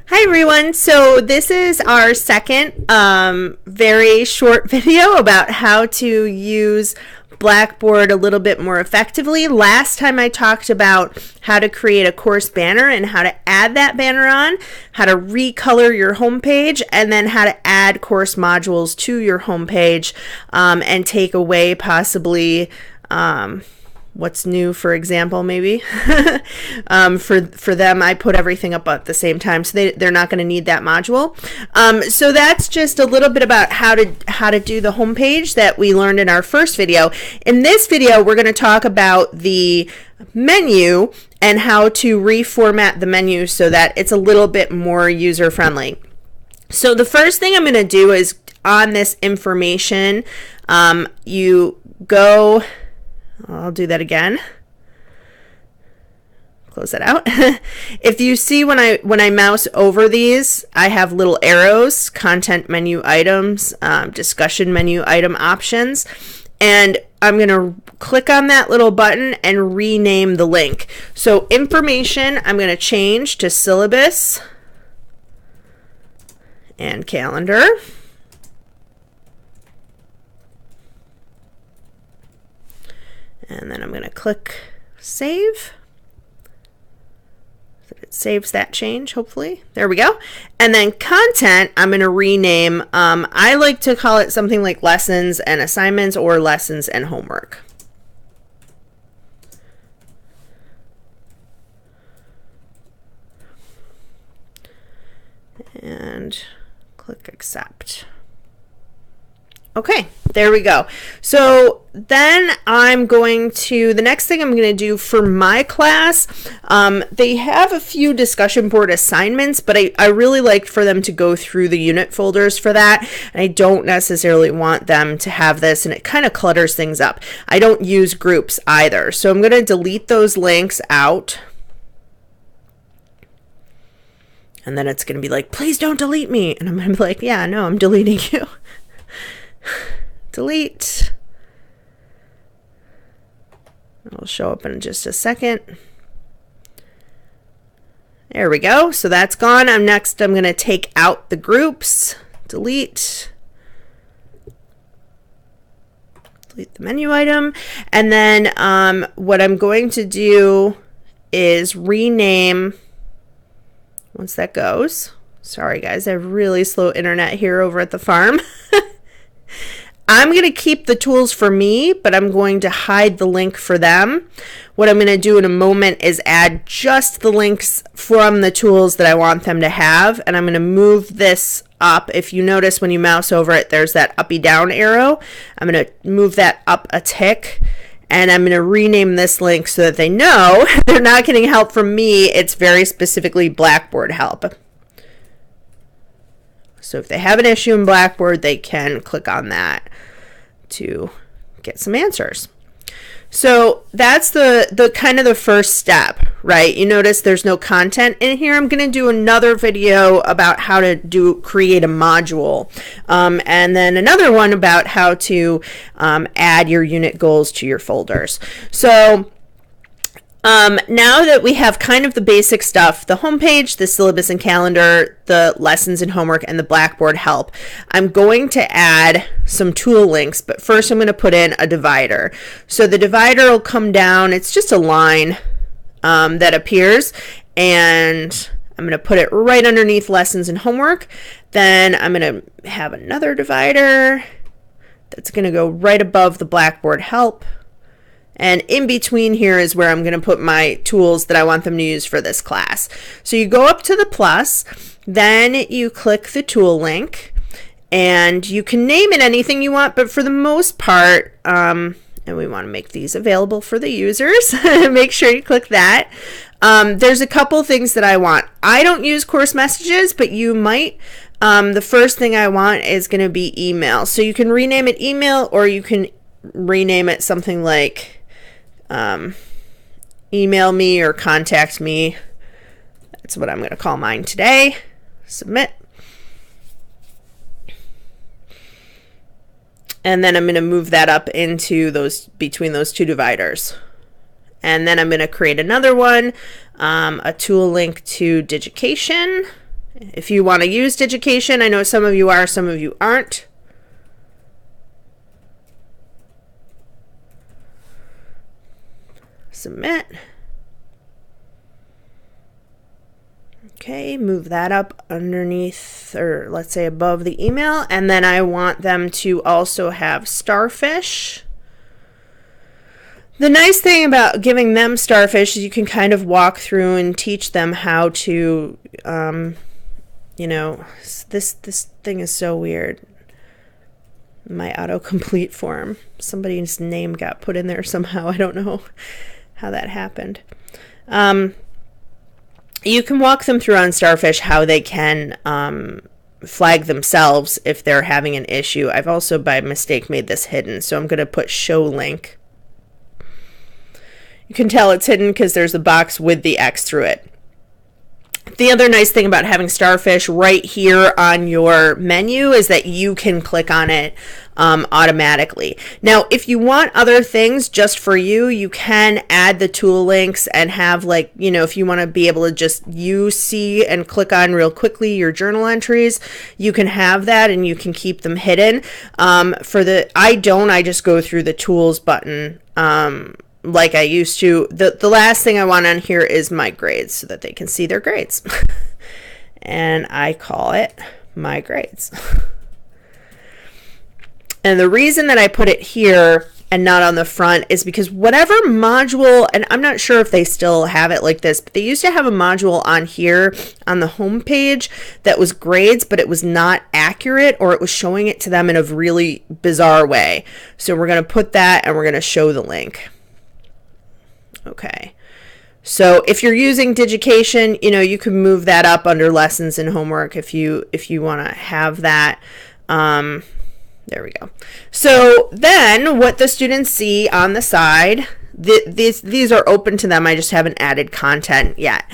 Hi everyone, so this is our second very short video about how to use Blackboard a little bit more effectively. Last time I talked about how to create a course banner and how to add that banner on, how to recolor your homepage, and then how to add course modules to your homepage and take away possibly what's new, for example, maybe. For them, I put everything up at the same time, so they're not going to need that module. So that's just a little bit about how to do the homepage that we learned in our first video. In this video, we're going to talk about the menu and how to reformat the menu so that it's a little bit more user-friendly. So the first thing I'm going to do is on this information, you go... I'll do that again. Close that out. If you see when I mouse over these, I have little arrows, content menu items, discussion menu item options, and I'm going to click on that little button and rename the link. So information, I'm going to change to syllabus and calendar. And then I'm going to click save. So it saves that change, hopefully. There we go. And then content, I'm going to rename. I like to call it something like lessons and assignments or lessons and homework. And click accept. Okay, there we go. So then the next thing I'm going to do for my class, they have a few discussion board assignments, but I really like for them to go through the unit folders for that. And I don't necessarily want them to have this, and it kind of clutters things up. I don't use groups either. So I'm going to delete those links out. And then it's going to be like, please don't delete me. And I'm going to be like, yeah, no, I'm deleting you. Delete. It'll show up in just a second. There we go. So that's gone. I'm going to take out the groups. Delete. Delete the menu item. And then what I'm going to do is rename once that goes. Sorry guys, I have really slow internet here over at the farm. I'm going to keep the tools for me, but I'm going to hide the link for them. What I'm going to do in a moment is add just the links from the tools that I want them to have, and I'm going to move this up. If you notice when you mouse over it, there's that uppy down arrow. I'm going to move that up a tick, and I'm going to rename this link so that they know they're not getting help from me. It's very specifically Blackboard help. So if they have an issue in Blackboard, they can click on that to get some answers. So that's the kind of the first step, right? You notice there's no content in here. I'm going to do another video about how to create a module, and then another one about how to add your unit goals to your folders. So now that we have kind of the basic stuff, the homepage, the syllabus and calendar, the lessons and homework, and the Blackboard help, I'm going to add some tool links, but first I'm going to put in a divider. So the divider will come down. It's just a line that appears, and I'm going to put it right underneath lessons and homework. Then I'm going to have another divider that's going to go right above the Blackboard help. And in between here is where I'm going to put my tools that I want them to use for this class. So you go up to the plus, then you click the tool link, and you can name it anything you want, but for the most part, and we want to make these available for the users, make sure you click that. There's a couple things that I want. I don't use course messages, but you might. The first thing I want is going to be email. So you can rename it email, or you can rename it something like email me or contact me. That's what I'm going to call mine today. Submit. And then I'm going to move that up into between those two dividers. And then I'm going to create another one, a tool link to Digication. If you want to use Digication, I know some of you are, some of you aren't. Submit. Okay, move that up underneath, or let's say above the email, and then I want them to also have Starfish. The nice thing about giving them Starfish is you can kind of walk through and teach them how to, you know, this thing is so weird. My autocomplete form. Somebody's name got put in there somehow. I don't know how that happened. You can walk them through on Starfish how they can flag themselves if they're having an issue. I've also by mistake made this hidden, so I'm going to put show link. You can tell it's hidden because there's a box with the X through it. The other nice thing about having Starfish right here on your menu is that you can click on it automatically. Now, if you want other things just for you, you can add the tool links and have, like, you know, if you want to be able to just see and click on real quickly your journal entries, you can have that and you can keep them hidden. I just go through the tools button like I used to. The last thing I want on here is my grades so that they can see their grades. And I call it my grades. And the reason that I put it here and not on the front is because whatever module, and I'm not sure if they still have it like this, but they used to have a module on here on the home page that was grades, but it was not accurate, or it was showing it to them in a really bizarre way. So we're going to put that and we're going to show the link. Okay, so if you're using Digication, you know, you can move that up under lessons and homework if you want to have that. There we go. So then what the students see on the side, these are open to them. I just haven't added content yet.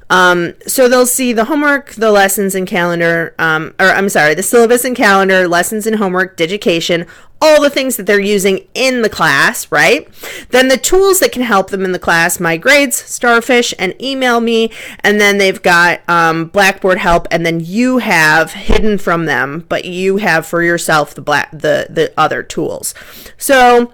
So they'll see the homework, the lessons and calendar, the syllabus and calendar, lessons and homework, Digication, all the things that they're using in the class, right? Then the tools that can help them in the class, my grades, Starfish, and email me. And then they've got Blackboard help, and then you have hidden from them, but you have for yourself the other tools. So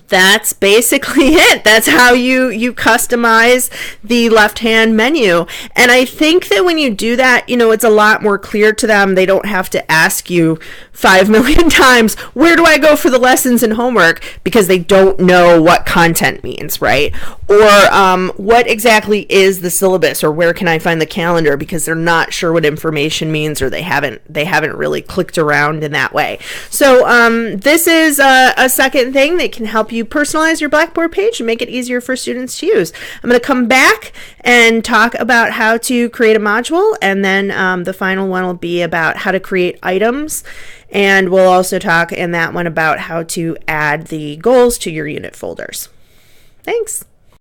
that's basically it. That's how you customize the left-hand menu. And I think that when you do that, you know, it's a lot more clear to them. They don't have to ask you 5 million times, where do I go for the lessons and homework? Because they don't know what content means, right? Or what exactly is the syllabus, or where can I find the calendar? Because they're not sure what information means, or they haven't really clicked around in that way. So this is a second thing that can help you personalize your Blackboard page and make it easier for students to use. I'm going to come back and talk about how to create a module, and then the final one will be about how to create items, and we'll also talk in that one about how to add the goals to your unit folders. Thanks.